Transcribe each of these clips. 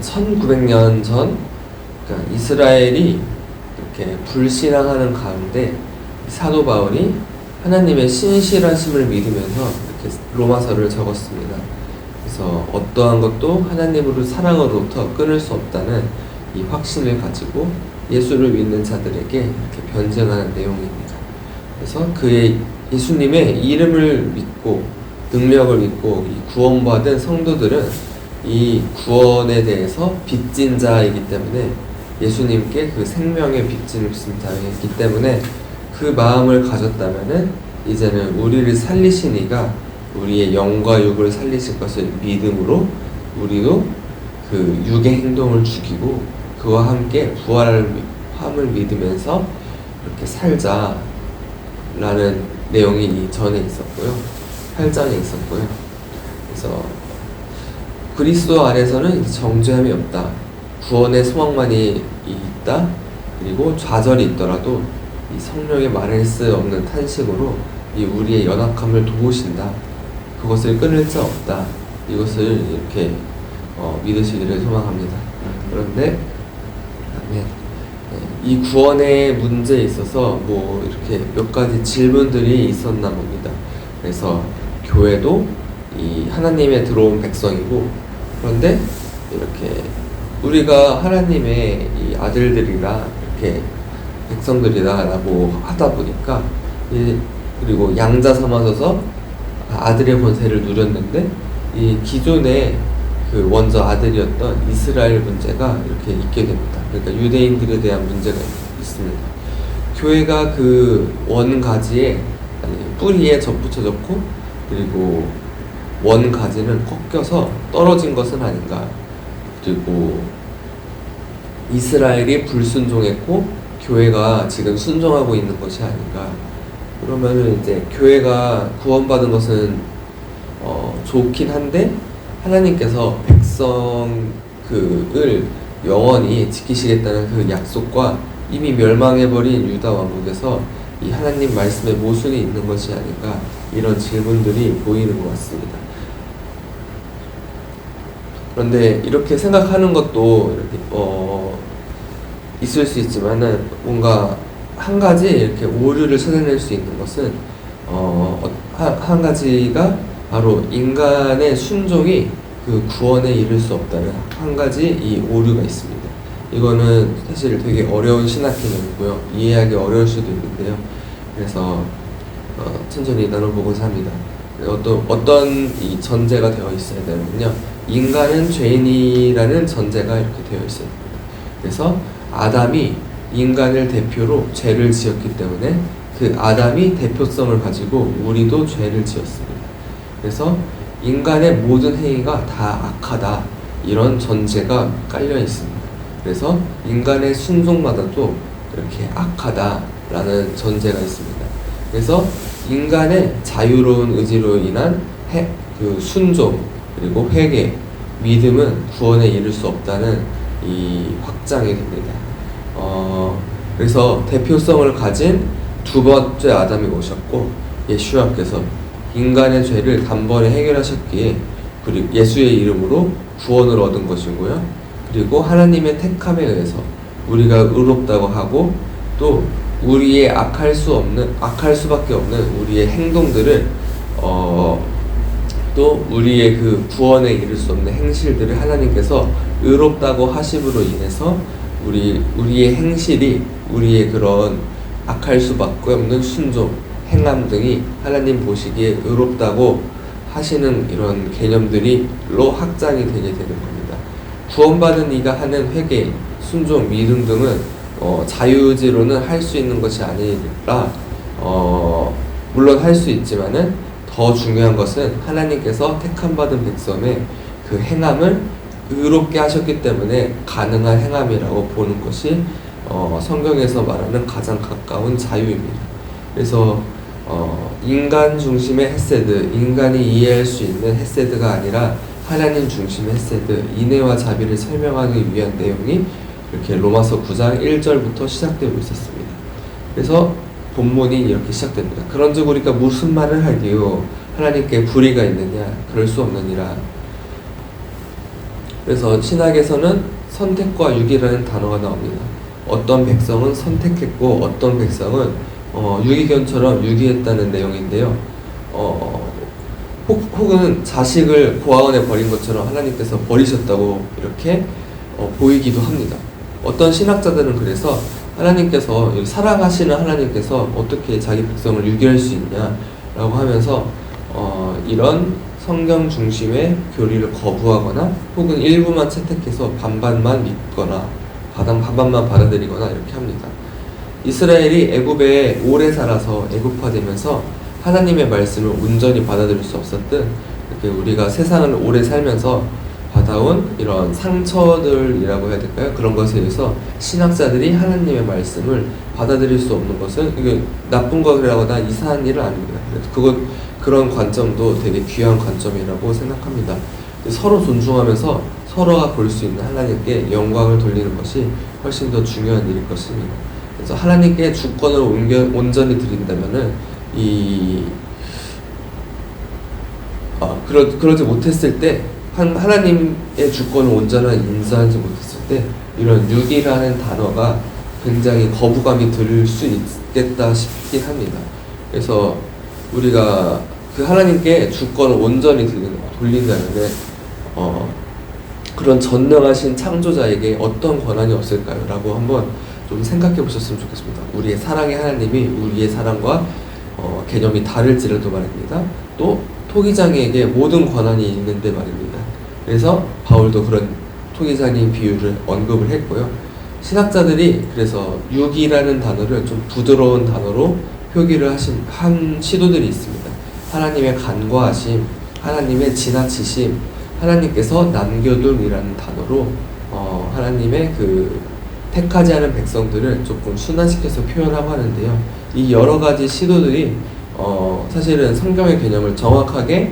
1900년 전, 그러니까 이스라엘이 이렇게 불신앙하는 가운데 사도 바울이 하나님의 신실하심을 믿으면서 이렇게 로마서를 적었습니다. 그래서 어떠한 것도 하나님으로 사랑으로부터 끊을 수 없다는 이 확신을 가지고 예수를 믿는 자들에게 이렇게 변증하는 내용입니다. 그래서 그의 예수님의 이름을 믿고 능력을 믿고 이 구원받은 성도들은 이 구원에 대해서 빚진 자이기 때문에 예수님께 그 생명의 빚진 자이기 때문에 그 마음을 가졌다면은 이제는 우리를 살리신 이가 우리의 영과 육을 살리실 것을 믿음으로 우리도 그 육의 행동을 죽이고 그와 함께 부활함을 믿으면서 이렇게 살자라는 내용이 이전에 있었고요. 8장에 있었고요. 그래서 그리스도 안에서는 정죄함이 없다. 구원의 소망만이 있다. 그리고 좌절이 있더라도 이 성령의 말할 수 없는 탄식으로 이 우리의 연약함을 도우신다. 그것을 끊을 자 없다. 이것을 이렇게 믿으시기를 소망합니다. 그런데 이 구원의 문제에 있어서 뭐 이렇게 몇 가지 질문들이 있었나 봅니다. 그래서 교회도 이 하나님의 들어온 백성이고, 그런데 이렇게 우리가 하나님의 이 아들들이라 이렇게 백성들이다라고 하다 보니까 그리고 양자 삼아져서 아들의 권세를 누렸는데 이 기존의 그 먼저 아들이었던 이스라엘 문제가 이렇게 있게 됩니다. 그러니까 유대인들에 대한 문제가 있습니다. 교회가 그 원가지에 뿌리에 접붙여졌고 그리고 원가지는 꺾여서 떨어진 것은 아닌가. 그리고 이스라엘이 불순종했고 교회가 지금 순종하고 있는 것이 아닌가. 그러면은 이제 교회가 구원받은 것은 좋긴 한데 하나님께서 백성을 영원히 지키시겠다는 그 약속과 이미 멸망해버린 유다 왕국에서 이 하나님 말씀에 모순이 있는 것이 아닌가, 이런 질문들이 보이는 것 같습니다. 그런데 이렇게 생각하는 것도 이렇게 있을 수 있지만은 뭔가 한 가지 이렇게 오류를 찾아낼 수 있는 것은 한 가지가 바로 인간의 순종이 그 구원에 이를 수 없다는 한 가지 이 오류가 있습니다. 이거는 사실 되게 어려운 신학 개념이고요. 이해하기 어려울 수도 있는데요. 그래서 천천히 나눠보고자 합니다. 어떤 이 전제가 되어 있어야 되냐면요. 인간은 죄인이라는 전제가 이렇게 되어 있습니다. 그래서 아담이 인간을 대표로 죄를 지었기 때문에 그 아담이 대표성을 가지고 우리도 죄를 지었습니다. 그래서 인간의 모든 행위가 다 악하다, 이런 전제가 깔려 있습니다. 그래서 인간의 순종마다도 이렇게 악하다라는 전제가 있습니다. 그래서 인간의 자유로운 의지로 인한 그 순종 그리고 회개, 믿음은 구원에 이를 수 없다는 이 확장이 됩니다. 그래서 대표성을 가진 두 번째 아담이 오셨고 예수와께서 인간의 죄를 단번에 해결하셨기에 그리고 예수의 이름으로 구원을 얻은 것이고요. 그리고 하나님의 택함에 의해서 우리가 의롭다고 하고 또 우리의 악할 수밖에 없는 우리의 행동들을 또 우리의 그 구원에 이를 수 없는 행실들을 하나님께서 의롭다고 하심으로 인해서 우리의 행실이 우리의 그런 악할 수밖에 없는 순종, 행함 등이 하나님 보시기에 의롭다고 하시는 이런 개념들이로 확장이 되게 되는 겁니다. 구원받은 이가 하는 회개, 순종, 믿음 등은 자유의지로는 할 수 있는 것이 아니라 물론 할 수 있지만은 더 중요한 것은 하나님께서 택함받은 백성의 그 행함을 의롭게 하셨기 때문에 가능한 행함이라고 보는 것이 성경에서 말하는 가장 가까운 자유입니다. 그래서 인간 중심의 헤세드, 인간이 이해할 수 있는 헤세드가 아니라 하나님 중심의 헤세드, 인애와 자비를 설명하기 위한 내용이 이렇게 로마서 9장 1절부터 시작되고 있었습니다. 그래서 본문이 이렇게 시작됩니다. 그런즉 우리가 무슨 말을 하리요? 하나님께 불의가 있느냐? 그럴 수 없느니라. 그래서 신학에서는 선택과 유기라는 단어가 나옵니다. 어떤 백성은 선택했고 어떤 백성은 유기견처럼 유기했다는 내용인데요. 혹은 자식을 고아원에 버린 것처럼 하나님께서 버리셨다고 이렇게 보이기도 합니다. 어떤 신학자들은 그래서 하나님께서, 사랑하시는 하나님께서 어떻게 자기 백성을 유기할 수 있냐라고 하면서 이런 성경 중심의 교리를 거부하거나 혹은 일부만 채택해서 반반만 믿거나 반반만 받아들이거나 이렇게 합니다. 이스라엘이 애굽에 오래 살아서 애굽화되면서 하나님의 말씀을 온전히 받아들일 수 없었듯, 이렇게 우리가 세상을 오래 살면서 받아온 이런 상처들이라고 해야 될까요? 그런 것에 의해서 신학자들이 하나님의 말씀을 받아들일 수 없는 것은 이게 나쁜 것이라거나 이상한 일은 아닙니다. 그래서 그런 관점도 되게 귀한 관점이라고 생각합니다. 서로 존중하면서 서로가 볼 수 있는 하나님께 영광을 돌리는 것이 훨씬 더 중요한 일일 것입니다. 그래서 하나님께 주권을 온전히 드린다면은 그러지 못했을 때, 하나님의 주권을 온전히 인정하지 못했을 때 이런 유기라는 단어가 굉장히 거부감이 들 수 있겠다 싶긴 합니다. 그래서 우리가 그 하나님께 주권을 온전히 돌린다면 그런 전능하신 창조자에게 어떤 권한이 없을까요? 라고 한번 좀 생각해 보셨으면 좋겠습니다. 우리의 사랑의 하나님이 우리의 사랑과 개념이 다를지라도 말입니다. 또 토기장에게 모든 권한이 있는데 말입니다. 그래서 바울도 그런 토기장의 비유를 언급을 했고요. 신학자들이 그래서 유기라는 단어를 좀 부드러운 단어로 표기를 한 시도들이 있습니다. 하나님의 간과하심, 하나님의 지나치심, 하나님께서 남겨둠이라는 단어로 하나님의 그 택하지 않은 백성들을 조금 순화시켜서 표현하고 하는데요. 이 여러 가지 시도들이 사실은 성경의 개념을 정확하게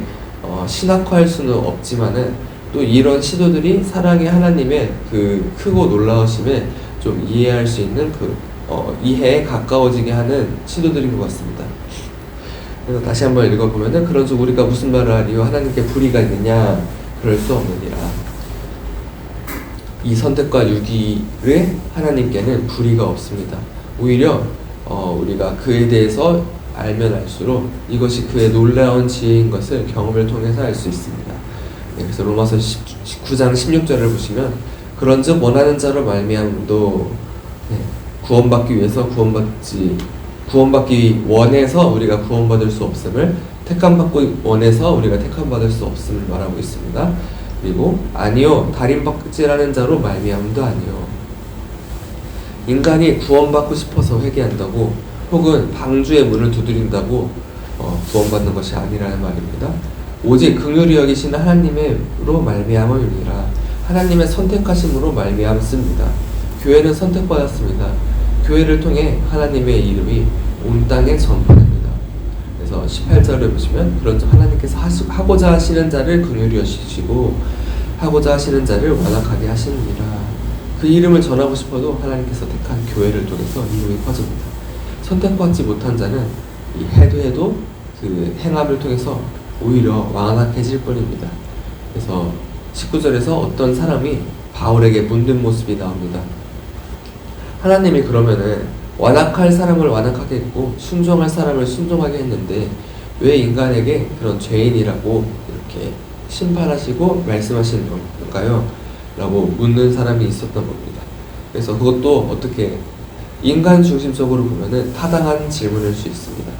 신학화할 수는 없지만은, 또 이런 시도들이 사랑의 하나님의 그 크고 놀라우심에 좀 이해할 수 있는 이해에 가까워지게 하는 시도들인 것 같습니다. 그래서 다시 한번 읽어보면은, 그런즉 우리가 무슨 말을 하리요? 하나님께 불의가 있느냐? 그럴 수 없느니라. 이 선택과 유기에 하나님께는 불의가 없습니다. 오히려 우리가 그에 대해서 알면 알수록 이것이 그의 놀라운 지혜인 것을 경험을 통해서 알 수 있습니다. 그래서 로마서 19장 16절을 보시면, 그런즉 원하는 자로 말미암음도 구원받기 위해서 구원받기 원해서 우리가 구원받을 수 없음을, 택함받고 원해서 우리가 택함받을 수 없음을 말하고 있습니다. 그리고 아니요, 달인박질하는 자로 말미암음도 아니요. 인간이 구원받고 싶어서 회개한다고 혹은 방주의 문을 두드린다고 구원받는 것이 아니라는 말입니다. 오직 긍휼히 여기시는 하나님으로 말미암음이니라. 하나님의 선택하심으로 말미암습니다. 교회는 선택받았습니다. 교회를 통해 하나님의 이름이 온 땅에 전파됩니다. 그래서 18절을 보시면, 그런즉 하나님께서 하고자 하시는 자를 긍휼히 여기시고 하고자 하시는 자를 완악하게 하시느니라. 그 이름을 전하고 싶어도 하나님께서 택한 교회를 통해서 이름이 퍼집니다. 선택받지 못한 자는 해도 그 행함을 통해서 오히려 완악해질 뿐입니다. 그래서 19절에서 어떤 사람이 바울에게 묻는 모습이 나옵니다. 하나님이 그러면은 완악할 사람을 완악하게 했고 순종할 사람을 순종하게 했는데 왜 인간에게 그런 죄인이라고 이렇게 심판하시고 말씀하시는 건가요? 라고 묻는 사람이 있었던 겁니다. 그래서 그것도 어떻게 인간 중심적으로 보면은 타당한 질문일 수 있습니다.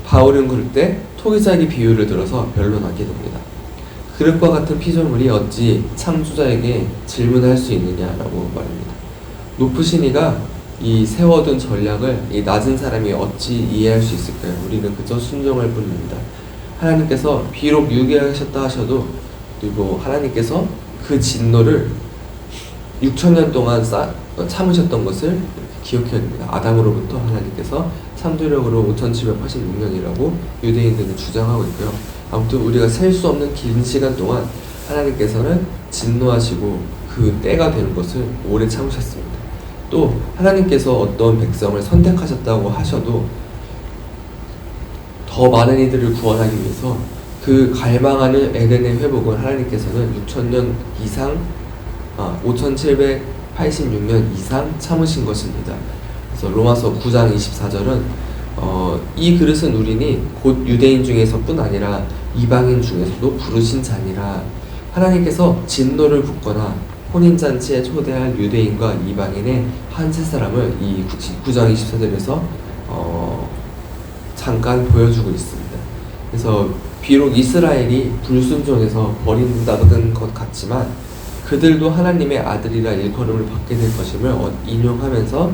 바울은 그럴 때 토기장의 비유를 들어서 변론하게 됩니다. 그릇과 같은 피조물이 어찌 창조자에게 질문할 수 있느냐라고 말합니다. 높으신 이가 이 세워둔 전략을 이 낮은 사람이 어찌 이해할 수 있을까요? 우리는 그저 순종할 뿐입니다. 하나님께서 비록 유기하셨다 하셔도, 그리고 하나님께서 그 진노를 6,000년 동안 참으셨던 것을 기억해야 됩니다. 아담으로부터 하나님께서 참도력으로 5,786년이라고 유대인들은 주장하고 있고요. 아무튼 우리가 셀 수 없는 긴 시간 동안 하나님께서는 진노하시고 그 때가 되는 것을 오래 참으셨습니다. 또 하나님께서 어떤 백성을 선택하셨다고 하셔도 더 많은 이들을 구원하기 위해서 그 갈망하는 에덴의 회복을 하나님께서는 6,000년 이상, 5,786년 이상 참으신 것입니다. 그래서 로마서 9장 24절은 이 그릇은 누리니 곧 유대인 중에서뿐 아니라 이방인 중에서도 부르신 자니라. 하나님께서 진노를 붓거나 혼인잔치에 초대할 유대인과 이방인의 한 세 사람을 이 9장 24절에서 잠깐 보여주고 있습니다. 그래서 비록 이스라엘이 불순종해서 버린다는 것 같지만 그들도 하나님의 아들이라 일컬음을 받게 될 것임을 인용하면서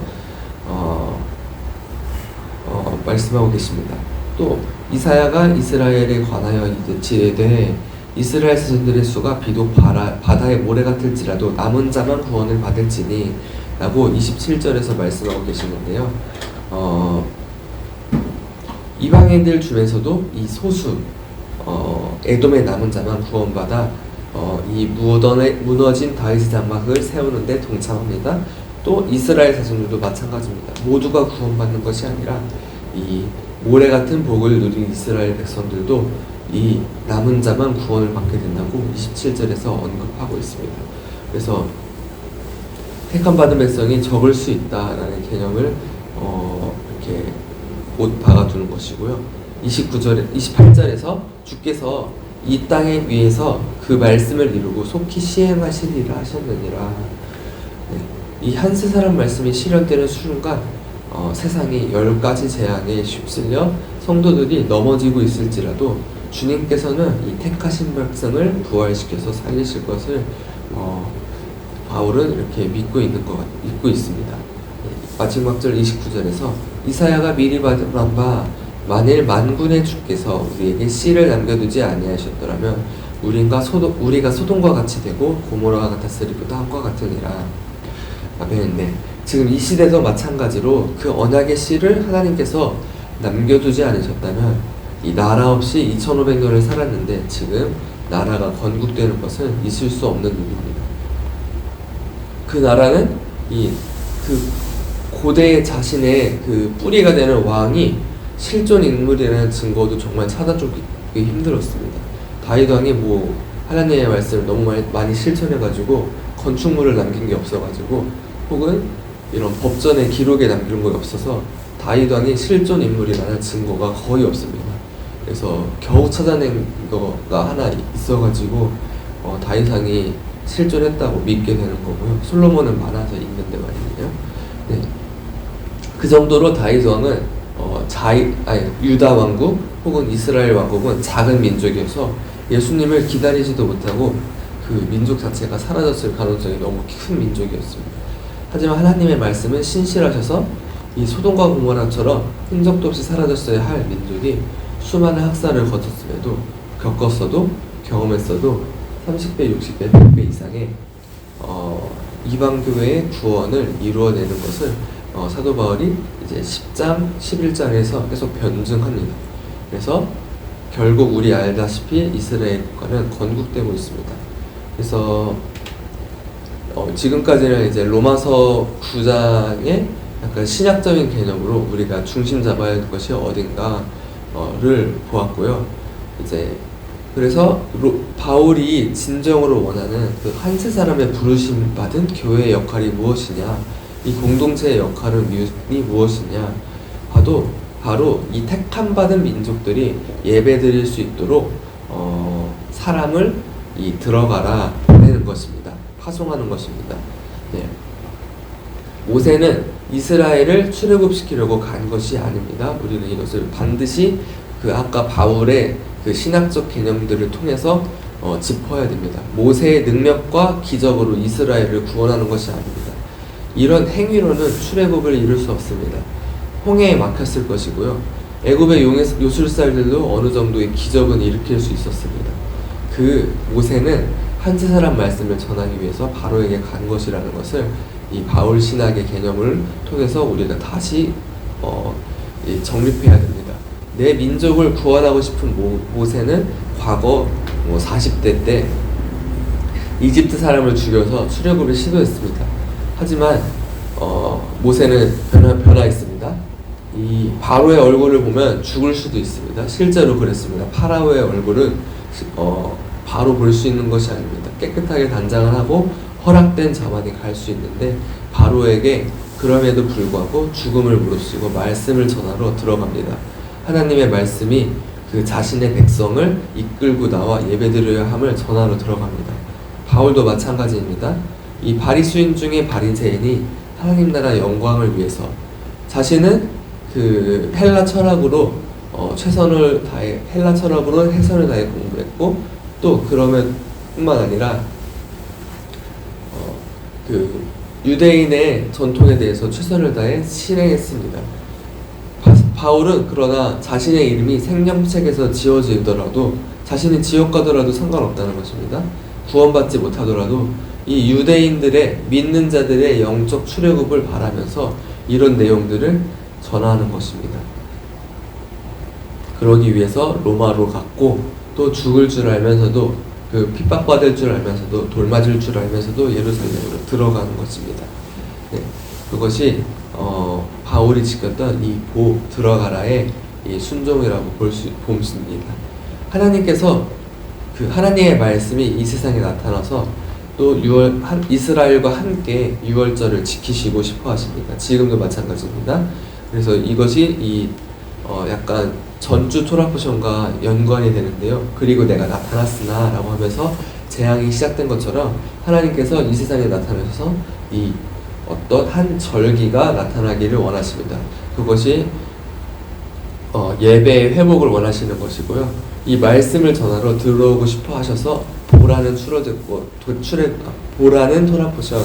말씀하고 계십니다. 또 이사야가 이스라엘에 관하여 이르되 이스라엘 자손들의 수가 비록 바다의 모래 같을지라도 남은 자만 구원을 받을지니 라고 27절에서 말씀하고 계시는데요. 이방인들 중에서도 이 소수 에돔의 남은 자만 구원받아 이 무너진 다윗의 장막을 세우는 데 동참합니다. 또 이스라엘 자손들도 마찬가지입니다. 모두가 구원받는 것이 아니라 이 모래 같은 복을 누린 이스라엘 백성들도 이 남은 자만 구원을 받게 된다고 27절에서 언급하고 있습니다. 그래서 택함받은 백성이 적을 수 있다라는 개념을 이렇게 못 박아두는 것이고요. 28절에서 주께서 이 땅에 위해서 그 말씀을 이루고 속히 시행하시리라 하셨느니라. 이 한 세 사람 말씀이 실현되는 순간 세상이 10가지 재앙에 휩쓸려 성도들이 넘어지고 있을지라도 주님께서는 이 택하신 백성을 부활시켜서 살리실 것을 바울은 이렇게 믿고 있습니다. 마지막 절 29절에서 이사야가 미리 받은 바 만일 만군의 주께서 우리에게 씨를 남겨두지 아니하셨더라면 우리가 소돔과 같이 되고 고모라와 같았으리보다 함과 같으니라. 아멘. 네. 지금 이 시대도 마찬가지로 그 언약의 씨를 하나님께서 남겨두지 않으셨다면 이 나라 없이 2500년을 살았는데 지금 나라가 건국되는 것은 있을 수 없는 일입니다. 그 나라는 그 고대 자신의 그 뿌리가 되는 왕이 실존 인물이라는 증거도 정말 찾아주기 힘들었습니다. 다윗 왕이 하나님의 말씀을 너무 많이 실천해가지고 건축물을 남긴 게 없어가지고 혹은 이런 법전의 기록에 남긴 게 없어서 다윗 왕이 실존 인물이라는 증거가 거의 없습니다. 그래서 겨우 찾아낸 거가 하나 있어가지고 다윗 왕이 실존했다고 믿게 되는 거고요. 솔로몬은 많아서 있는데 말이에요. 네. 그 정도로 다윗 왕은 유다 왕국 혹은 이스라엘 왕국은 작은 민족이어서 예수님을 기다리지도 못하고 그 민족 자체가 사라졌을 가능성이 너무 큰 민족이었습니다. 하지만 하나님의 말씀은 신실하셔서 이 소돔과 고모라처럼 흔적도 없이 사라졌어야 할 민족이 수많은 학살을 겪었어도 경험했어도 30배, 60배, 100배 이상의 이방교회의 구원을 이루어내는 것을 사도 바울이 이제 10장, 11장에서 계속 변증합니다. 그래서 결국 우리 알다시피 이스라엘 국가는 건국되고 있습니다. 그래서 지금까지는 이제 로마서 9장의 약간 신약적인 개념으로 우리가 중심 잡아야 할 것이 어딘가를 보았고요. 이제 그래서 바울이 진정으로 원하는 그 한 세 사람의 부르심 받은 교회의 역할이 무엇이냐, 이 공동체의 역할은 무엇이냐 바로 이 택함 받은 민족들이 예배드릴 수 있도록 사람을 들어가라 하는 것입니다. 파송하는 것입니다. 네. 모세는 이스라엘을 출애굽시키려고 간 것이 아닙니다. 우리는 이것을 반드시 아까 바울의 그 신학적 개념들을 통해서 짚어야 됩니다. 모세의 능력과 기적으로 이스라엘을 구원하는 것이 아닙니다. 이런 행위로는 출애굽을 이룰 수 없습니다. 홍해에 막혔을 것이고요. 애굽의 요술살들도 어느 정도의 기적은 일으킬 수 있었습니다. 그 모세는 한 세 사람 말씀을 전하기 위해서 바로에게 간 것이라는 것을 이 바울 신학의 개념을 통해서 우리가 다시 정립해야 됩니다. 내 민족을 구원하고 싶은 모세는 과거 40대 때 이집트 사람을 죽여서 출애굽을 시도했습니다. 하지만 모세는 변화했습니다. 이 바로의 얼굴을 보면 죽을 수도 있습니다. 실제로 그랬습니다. 파라오의 얼굴은 바로 볼 수 있는 것이 아닙니다. 깨끗하게 단장을 하고 허락된 자만이 갈 수 있는데 바로에게 그럼에도 불구하고 죽음을 무릅쓰고 말씀을 전하러 들어갑니다. 하나님의 말씀이 그 자신의 백성을 이끌고 나와 예배드려야 함을 전하러 들어갑니다. 바울도 마찬가지입니다. 이 바리수인 중에 바리새인이 하나님 나라 영광을 위해서 자신은 그 헬라 철학으로 최선을 다해 헬라 철학으로 최선을 다해 공부했고 또 그러면 뿐만 아니라 그 유대인의 전통에 대해서 최선을 다해 실행했습니다. 바울은 그러나 자신의 이름이 생명책에서 지워지더라도 자신이 지옥 가더라도 상관없다는 것입니다. 구원받지 못하더라도 이 유대인들의 믿는 자들의 영적 출애굽을 바라면서 이런 내용들을 전하는 것입니다. 그러기 위해서 로마로 갔고 또 죽을 줄 알면서도 그 핍박받을 줄 알면서도 돌맞을 줄 알면서도 예루살렘으로 들어가는 것입니다. 네, 그것이 바울이 지켰던 이 들어가라의 이 순종이라고 봅니다. 하나님께서 그 하나님의 말씀이 이 세상에 나타나서 또 이스라엘과 함께 유월절을 지키시고 싶어 하십니다. 지금도 마찬가지입니다. 그래서 이것이 약간 전주 토라포션과 연관이 되는데요. 그리고 내가 나타났으나 라고 하면서 재앙이 시작된 것처럼 하나님께서 이 세상에 나타나셔서 이 어떤 한 절기가 나타나기를 원하십니다. 그것이 예배의 회복을 원하시는 것이고요. 이 말씀을 전하러 들어오고 싶어 하셔서 보라는 보라는 토라포션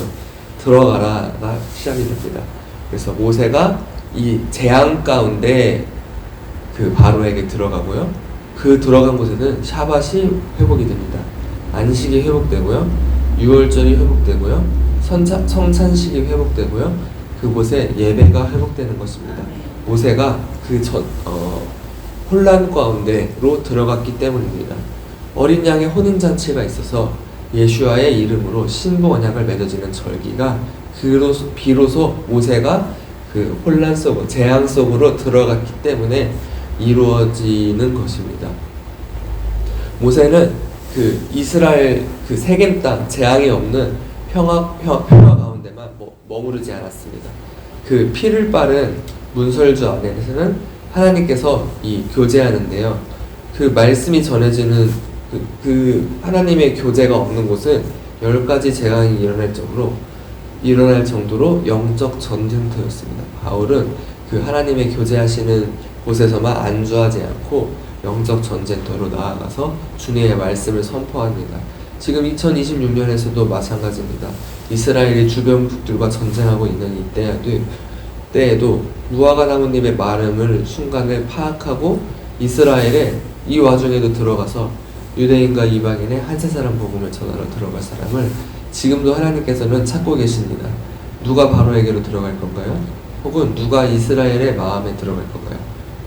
들어가라가 시작이 됩니다. 그래서 모세가 이 재앙 가운데 그 바로에게 들어가고요. 그 들어간 곳에는 샤밧이 회복이 됩니다. 안식이 회복되고요. 유월절이 회복되고요. 성찬식이 회복되고요. 그곳에 예배가 회복되는 것입니다. 모세가 혼란 가운데로 들어갔기 때문입니다. 어린 양의 혼인잔치가 있어서 예수와의 이름으로 신부 언약을 맺어지는 절기가 비로소 모세가 그 혼란 속으로 재앙 속으로 들어갔기 때문에 이루어지는 것입니다. 모세는 그 이스라엘 그 세겜 땅 재앙이 없는 평화 가운데만 머무르지 않았습니다. 그 피를 바른 문설주 안에서는 하나님께서 이 교제하는데요. 그 말씀이 전해지는 그 하나님의 교제가 없는 곳은 10가지 재앙이 일어날 정도로 영적 전쟁터였습니다. 바울은 그 하나님의 교제하시는 곳에서만 안주하지 않고 영적 전쟁터로 나아가서 주님의 말씀을 선포합니다. 지금 2026년에서도 마찬가지입니다. 이스라엘이 주변 북들과 전쟁하고 있는 때에도 무화과 나무잎의 마름을 순간을 파악하고 이스라엘에 이 와중에도 들어가서 유대인과 이방인의 한세 사람 복음을 전하러 들어갈 사람을 지금도 하나님께서는 찾고 계십니다. 누가 바로에게로 들어갈 건가요? 혹은 누가 이스라엘의 마음에 들어갈 건가요?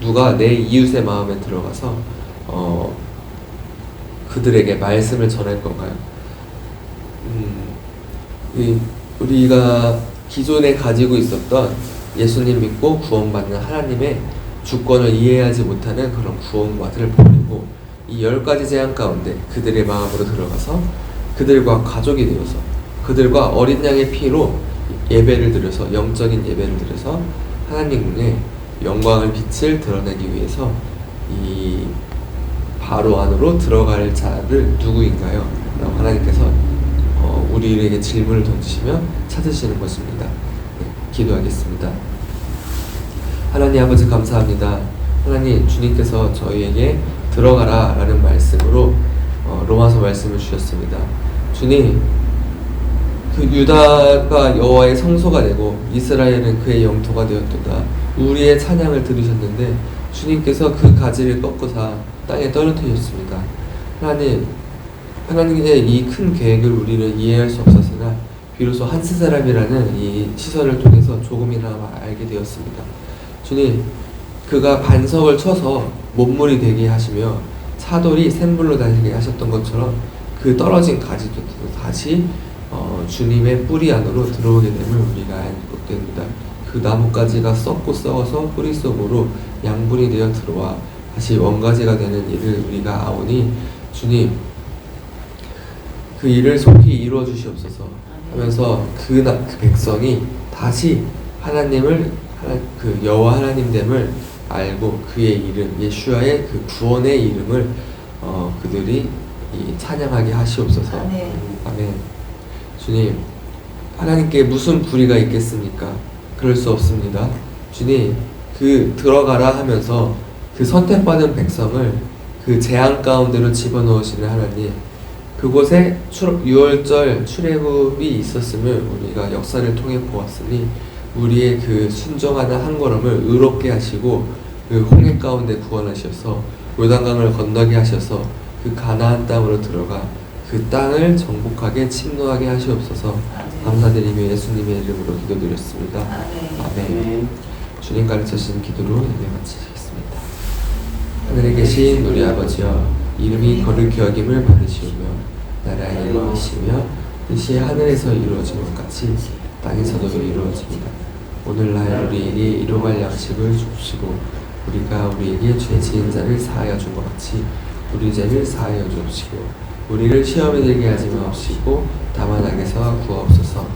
누가 내 이웃의 마음에 들어가서 그들에게 말씀을 전할 건가요? 우리가 기존에 가지고 있었던 예수님 믿고 구원받는 하나님의 주권을 이해하지 못하는 그런 구원과들을 버리고 이 10가지 재앙 가운데 그들의 마음으로 들어가서 그들과 가족이 되어서 그들과 어린 양의 피로 예배를 드려서 영적인 예배를 드려서 하나님의 영광을 빛을 드러내기 위해서 이 바로 안으로 들어갈 자를 누구인가요? 라고 하나님께서 우리에게 질문을 던지시며 찾으시는 것입니다. 네, 기도하겠습니다. 하나님 아버지 감사합니다. 하나님 주님께서 저희에게 들어가라 라는 말씀으로 로마서 말씀을 주셨습니다. 주님, 그 유다가 여호와의 성소가 되고 이스라엘은 그의 영토가 되었도다. 우리의 찬양을 들으셨는데 주님께서 그 가지를 꺾으사 땅에 떨어뜨렸습니다. 하나님의 이 큰 계획을 우리는 이해할 수 없었으나 비로소 한세 사람이라는 이 시선을 통해서 조금이나마 알게 되었습니다. 주님, 그가 반석을 쳐서 못물이 되게 하시며 차돌이 샘물로 다니게 하셨던 것처럼 그 떨어진 가지도 다시 주님의 뿌리 안으로 들어오게 됨을 우리가 알게 됩니다. 그 나뭇가지가 썩고 썩어서 뿌리 속으로 양분이 되어 들어와 다시 원가지가 되는 일을 우리가 아오니 주님 그 일을 속히 이루어 주시옵소서 하면서 그 백성이 다시 그 여호와 하나님됨을 알고 그의 이름 예수와의 그 구원의 이름을 그들이 찬양하게 하시옵소서. 아멘. 아멘. 주님, 하나님께 무슨 불의가 있겠습니까? 그럴 수 없습니다. 주님, 그 들어가라 하면서 그 선택받은 백성을 그 재앙 가운데로 집어넣으시는 하나님, 그곳에 6월절 출애굽이 있었으면 우리가 역사를 통해 보았으니 우리의 그 순종하는 한 걸음을 의롭게 하시고 그 홍해 가운데 구원하셔서 요단강을 건너게 하셔서 그 가나안 땅으로 들어가 그 땅을 정복하게 침노하게 하시옵소서. 감사드리며 예수님의 이름으로 기도드렸습니다. 아멘. 주님 가르쳐주신 기도로 예배 마치겠습니다. 하늘에 계신 우리 아버지여, 이름이 거룩히 여김을 받으시오며 나라의 임하시며 뜻이 하늘에서 이루어진 것 같이 땅에서도 이루어집니다. 오늘날 우리에게 일용할 양식을 주시고 우리가 우리에게 죄 지은 자를 사하여 준 것 같이 우리 죄를 사하여 주시고 우리를 시험에 들게 하지 마옵시고 다만 악에서 구하옵소서.